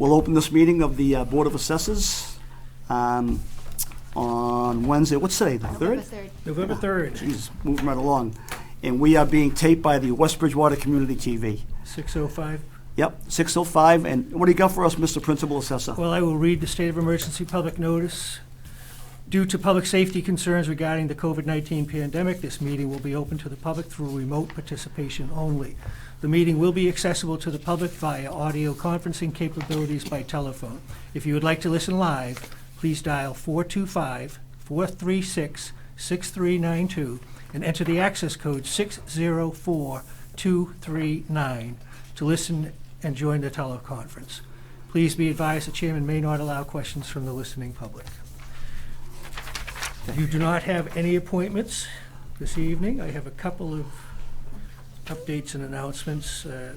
We'll open this meeting of the Board of Assessors on Wednesday. What's today, the 3rd? November 3rd. Jeez, moving right along. And we are being taped by the West Bridgewater Community TV. 6:05. Yep, 6:05. And what do you got for us, Mr. Principal Assessor? Well, I will read the state of emergency public notice. Due to public safety concerns regarding the COVID-19 pandemic, this meeting will be open to the public through remote participation only. The meeting will be accessible to the public via audio conferencing capabilities by telephone. If you would like to listen live, please dial 425-436-6392 and enter the access code 604239 to listen and join the teleconference. Please be advised the chairman may not allow questions from the listening public. You do not have any appointments this evening. I have a couple of updates and announcements. I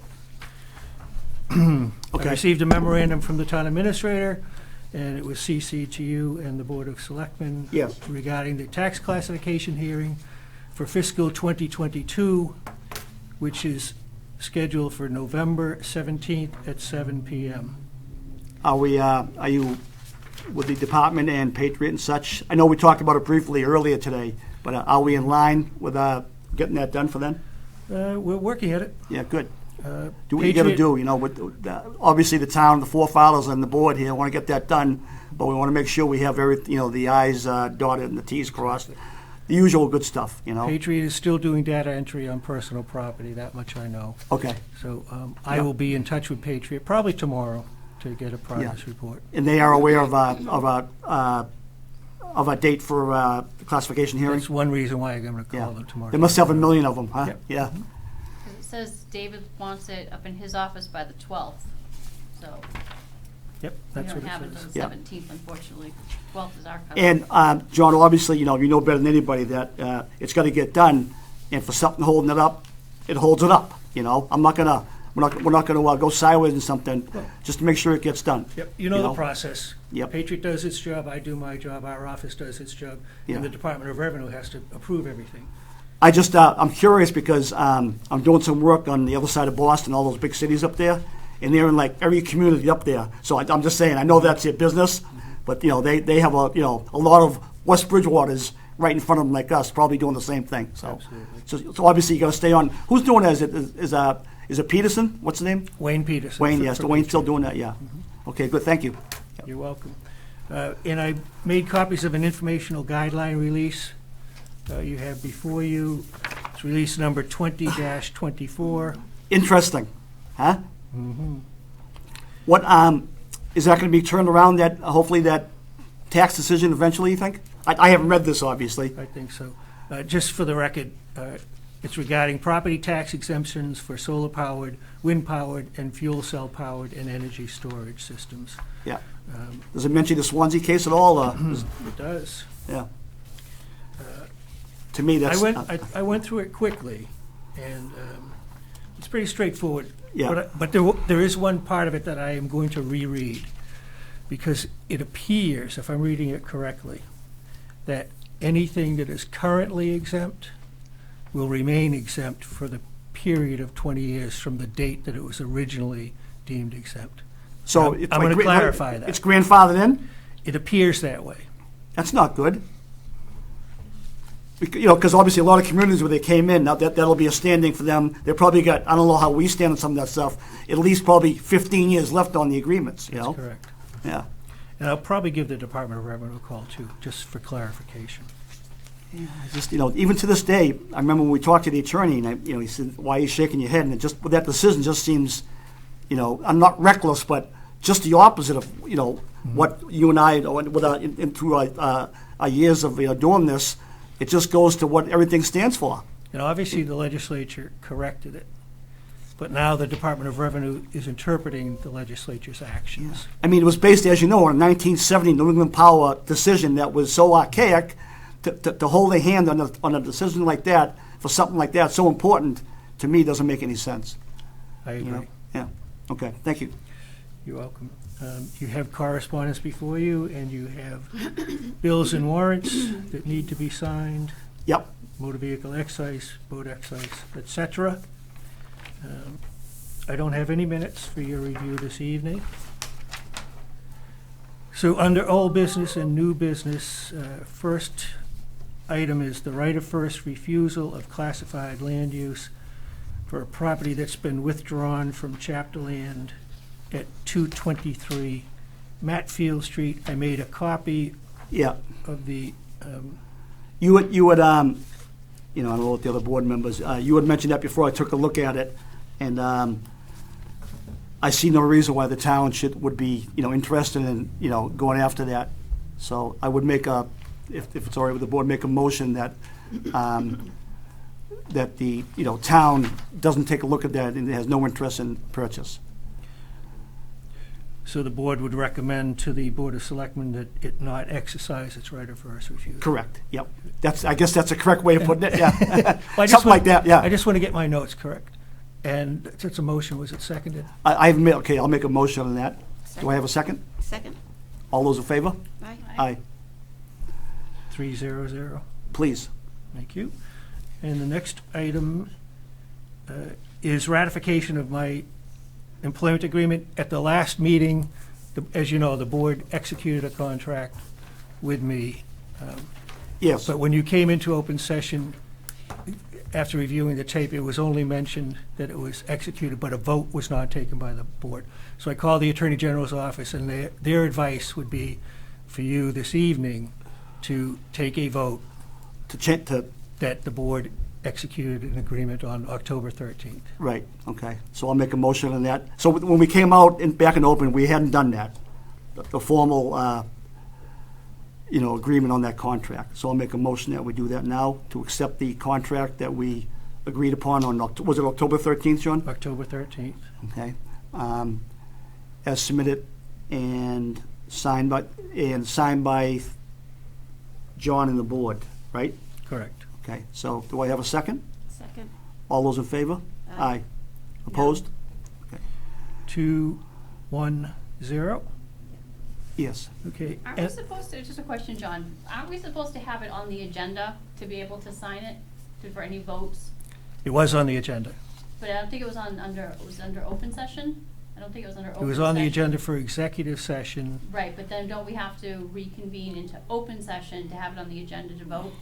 received a memorandum from the town administrator, and it was CC'd to you and the Board of Selectmen regarding the tax classification hearing for fiscal 2022, which is scheduled for November 17th at 7 p.m. Are you with the department and Patriot and such? I know we talked about it briefly earlier today, but are we in line with getting that done for them? We're working at it. Yeah, good. Do what you got to do. You know, with obviously the town, the four filers on the board here want to get that done, but we want to make sure we have the I's dotted and the T's crossed. The usual good stuff, you know. Patriot is still doing data entry on personal property. That much I know. Okay. So I will be in touch with Patriot probably tomorrow to get a progress report. And they are aware of a date for the classification hearing. That's one reason why I'm going to call them tomorrow. They must have 1 million of them, huh? Yep. Yeah. It says David wants it up in his office by the 12th, so Yep, we that's don't what have it it says. until the 17th, unfortunately. 12th is our cutoff. And John, obviously, you know better than anybody that it's got to get done. And for something holding it up, it holds it up. You know, we're not gonna go sideways in something just to make sure it gets done. Yep, you know the process. Yep. Patriot does its job, I do my job, our office does its job, and the Department of Revenue has to approve everything. I just I'm curious because I'm doing some work on the other side of Boston, all those big cities up there, and they're in like every community up there. So I'm just saying, I know that's their business, but you know they have a lot of West Bridgewaters right in front of them like us, probably doing the same thing. So so obviously you got to stay on. Who's doing that? Is it Peterson? What's the name? Wayne Peterson. Wayne, yes. Wayne's still doing that, yeah. Okay, good, thank you. You're welcome. And I made copies of an informational guideline release you have before you. It's release number 20-24. Interesting, huh? What is that going to be turned around? That hopefully that tax decision eventually. You think? I haven't read this, obviously. I think so. Just for the record, it's regarding property tax exemptions for solar-powered, wind-powered, and fuel cell-powered and energy storage systems. Yeah. Does it mention the Swansea case at all? It does. Yeah. To me, that's... I went through it quickly, and it's pretty straightforward. Yeah. But there is one part of it that I am going to reread, because it appears, if I'm reading it correctly, that anything that is currently exempt will remain exempt for the period of 20 years from the date that it was originally deemed exempt. So I'm going to clarify that. It's grandfathered in? It appears that way. That's not good. Because obviously a lot of communities where they came in, now that'll be a standing for them. They probably got, I don't know how we stand on some of that stuff, at least probably 15 years left on the agreements, you know? That's correct. Yeah. And I'll probably give the Department of Revenue a call, too, just for clarification. Yeah, just even to this day, I remember when we talked to the attorney, and he said, "Why are you shaking your head?" And it just that decision just seems, I'm not reckless, but just the opposite of what you and I, through our years of doing this, it just goes to what everything stands for. Obviously the legislature corrected it, but now the Department of Revenue is interpreting the legislature's actions. I mean, it was based, as you know, on a 1970 New England Power decision that was so archaic. To hold a hand on a decision like that for something like that so important to me doesn't make any sense. I agree. Yeah. Okay. Thank you. You're welcome. You have correspondence before you, and you have bills and warrants that need to be signed. Yep. Motor vehicle excise, boat excise, etc. I don't have any minutes for your review this evening. So under old business and new business, first item is the right of first refusal of classified land use for a property that's been withdrawn from chapter land at 223 Matfield Street. I made a copy Yeah. of the, You would, I don't know what the other board members, you had mentioned that before I took a look at it, and I see no reason why the town would be, interested in, going after that. So I would make if it's all right with the board, make a motion that, that the, town doesn't take a look at that and has no interest in purchase. so the board would recommend to the Board of Selectmen that it not exercise its right of first refusal. Correct, yep. I guess that's a correct way of putting it, yeah. Well, I just Something like want- that, yeah. I just want to get my notes correct. And it's a motion, was it seconded? I've made, okay, I'll make a motion on that. Do I have a second? Second. All those in favor? Aye. Aye. 300. Please. Thank you. And the next item is ratification of my employment agreement. At the last meeting, as you know, the board executed a contract with me. Yes. But when you came into open session, after reviewing the tape, it was only mentioned that it was executed, but a vote was not taken by the board. So I called the Attorney General's office, and their advice would be for you this evening to take a vote that the board executed an agreement on October 13th. Right, okay. So I'll make a motion on that. So when we came out back in open, we hadn't done that, the formal, agreement on that contract. So I'll make a motion that we do that now, to accept the contract that we agreed upon on, was it October 13th, John? October 13th. Okay. As submitted and signed by John and the board, right? Correct. Okay, so do I have a second? Second. All those in favor? Aye. Opposed? 210. Yes. Okay. Aren't we supposed to, just a question, John, aren't we supposed to have it on the agenda to be able to sign it, for any votes? It was on the agenda. But I don't think it was under open session? I don't think it was under open It session. was on the agenda for executive session. Right, but then don't we have to reconvene into open session to have it on the agenda to vote?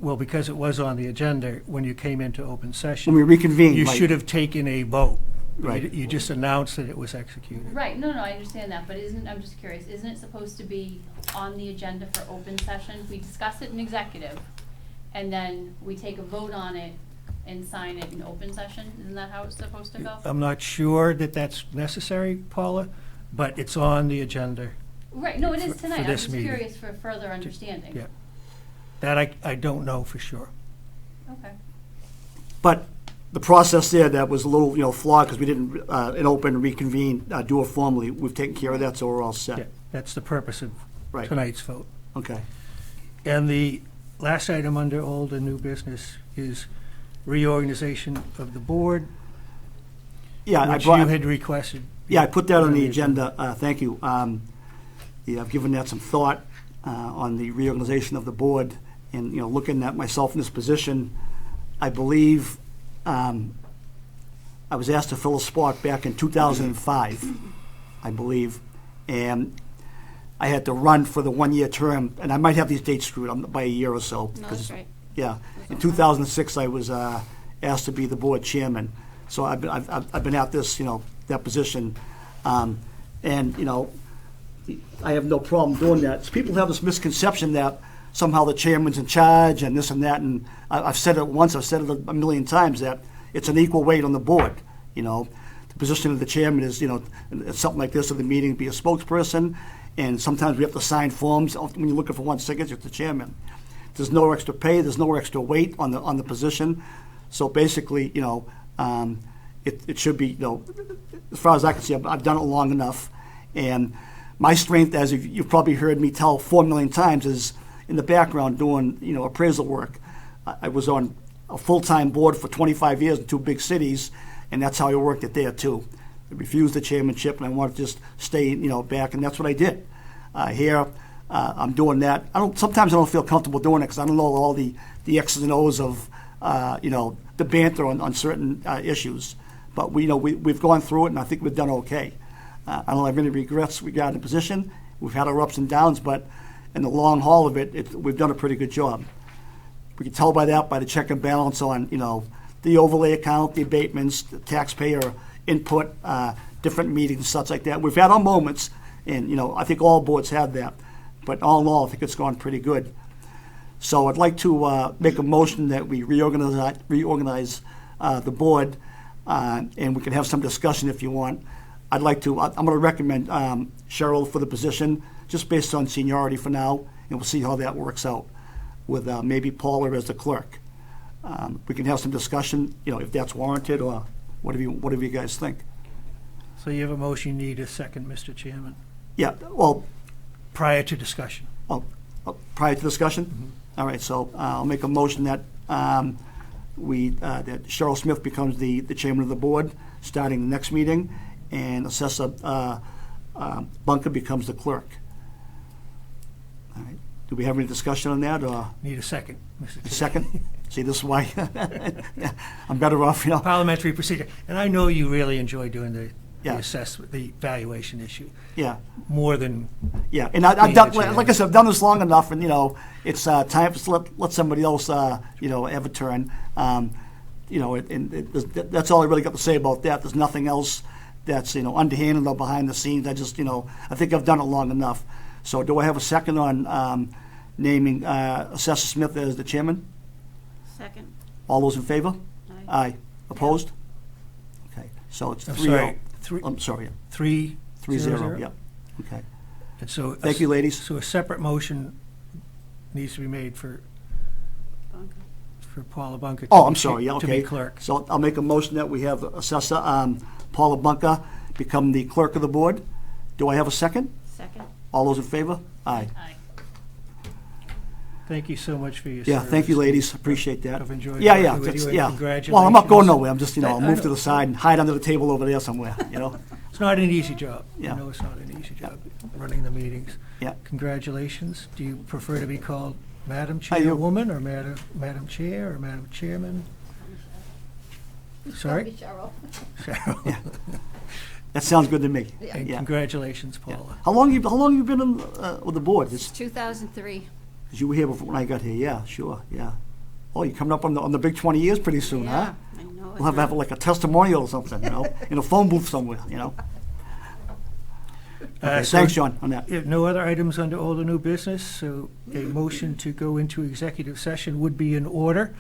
Well, because it was on the agenda when you came into open session. When we reconvene, You right. should have taken a vote. Right. You just announced that it was executed. Right, no, I understand that, but I'm just curious, isn't it supposed to be on the agenda for open session? We discuss it in executive, and then we take a vote on it and sign it in open session? Isn't that how it's supposed to go? I'm not sure that that's necessary, Paula, but it's on the agenda. Right, no, it is for tonight, I'm this just meeting. curious for further understanding. Yeah. That I don't know for sure. Okay. But the process there, that was a little, flawed, because we didn't, in open reconvene, do it formally. We've taken care of that, so we're all set. Yeah, that's the purpose of Right. tonight's vote. Okay. And the last item under old and new business is reorganization of the board, Yeah, which you had requested. Yeah, I put that on the agenda, thank you. Yeah, I've given that some thought, on the reorganization of the board, and, looking at myself in this position, I believe, I was asked to fill a spot back in 2005, I believe, and I had to run for the one-year term, and I might have these dates screwed by a year or so. No, 'cause- that's right. Yeah, in 2006, I was asked to be the board chairman, so I've been at this, that position, and, I have no problem doing that. So people have this misconception that somehow the chairman's in charge and this and that, and I've said it once, I've said it a million times, that it's an equal weight on the board, The position of the chairman is, it's something like this, at the meeting, be a spokesperson, and sometimes we have to sign forms. When you're looking for one signature, it's the chairman. There's no extra pay, there's no extra weight on the position. So basically, it should be, as far as I can see, I've done it long enough. And my strength, as you've probably heard me tell 4 million times, is in the background doing, appraisal work. I was on a full-time board for 25 years in 2 big cities, and that's how I worked it there too. I refused the chairmanship, and I wanted to just stay, back, and that's what I did. Here, I'm doing that. Sometimes I don't feel comfortable doing it because I don't know all the X's and O's of, the banter on certain issues. But we've gone through it, and I think we've done okay. I don't have any regrets regarding the position. We've had our ups and downs, but in the long haul of it, we've done a pretty good job. We can tell by that, by the check and balance on, the overlay account, the abatements, the taxpayer input, different meetings, such like that. We've had our moments, and, I think all boards have that. But all in all, I think it's gone pretty good. So I'd like to make a motion that we reorganize the board, and we can have some discussion if you want. I'm going to recommend Cheryl for the position, just based on seniority for now, and we'll see how that works out with maybe Paula as the clerk. We can have some discussion, if that's warranted, or whatever you guys think. So you have a motion, you need a second, Mr. Chairman, Yeah, well, prior to discussion. prior to discussion? Mm-hmm. All right, so I'll make a motion that that Cheryl Smith becomes the chairman of the board, starting the next meeting, and Assessor Bunker becomes the clerk. All right, do we have any discussion on that, or Need a second, Mr. Chairman. a second? See, this is why I'm better off, Parliamentary procedure. And I know you really enjoy doing the Yeah. assessment, the valuation issue, Yeah, more than, yeah, and I've done, Being the chair. like I said, I've done this long enough, and, it's time to let somebody else, have a turn. That's all I really got to say about that. There's nothing else that's, underhanded or behind the scenes. I just, I think I've done it long enough. So do I have a second on naming Assessor Smith as the chairman? Second. All those in favor? Aye. Aye. Opposed? Okay, so it's I'm 3-0. sorry, three, I'm sorry, 3-0. 3-0, yeah. Okay. And so. Thank you, ladies. So a separate motion needs to be made for Paula Bunker. Oh, I'm sorry, yeah, To okay. be clerk. So I'll make a motion that we have Assessor Paula Bunker become the clerk of the board. Do I have a second? Second. All those in favor? Aye. Aye. Thank you so much for your Yeah, service. thank you, ladies, appreciate that. I've enjoyed Yeah, working yeah, with that's- you, and yeah. congratulations. Well, I'm not going nowhere, I'm just, I I'll move to know. the side and hide under the table over there somewhere, It's not an easy job. Yeah. I know it's not an easy job, running the meetings. Yeah. Congratulations. Do you prefer to be called Madam I do. Chairwoman, or Madam Chair, or Madam Chairman? Sorry? Cheryl. Cheryl. That sounds good to me. And Yeah. congratulations, Yeah. Paula. How long you been in, with the board? It's, 2003. 'cause you were here before when I got here, yeah, sure, yeah. Oh, you're coming up on the big 20 years pretty soon, huh? Yeah, I know. We'll have to have like a testimonial or something, in a phone booth somewhere, Okay, So thanks, John, on that. if no other items under old or new business, so a motion to go into executive session would be in order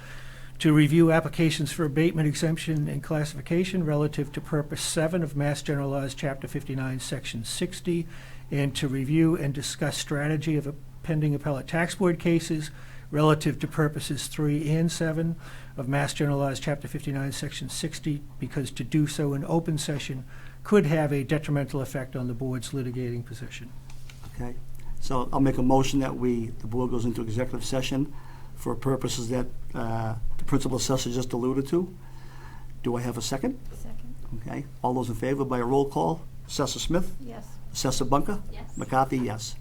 to review applications for abatement, exemption, and classification relative to Purpose 7 of Mass General Laws, Chapter 59, Section 60, and to review and discuss strategy of pending appellate tax board cases relative to Purposes 3 and 7 of Mass General Laws, Chapter 59, Section 60, because to do so in open session could have a detrimental effect on the board's litigating position. Okay, so I'll make a motion that the board goes into executive session for purposes that the principal assessor just alluded to. Do I have a second? Second. Okay, all those in favor by a roll call? Assessor Smith? Yes. Assessor Bunker? Yes. McCarthy, yes.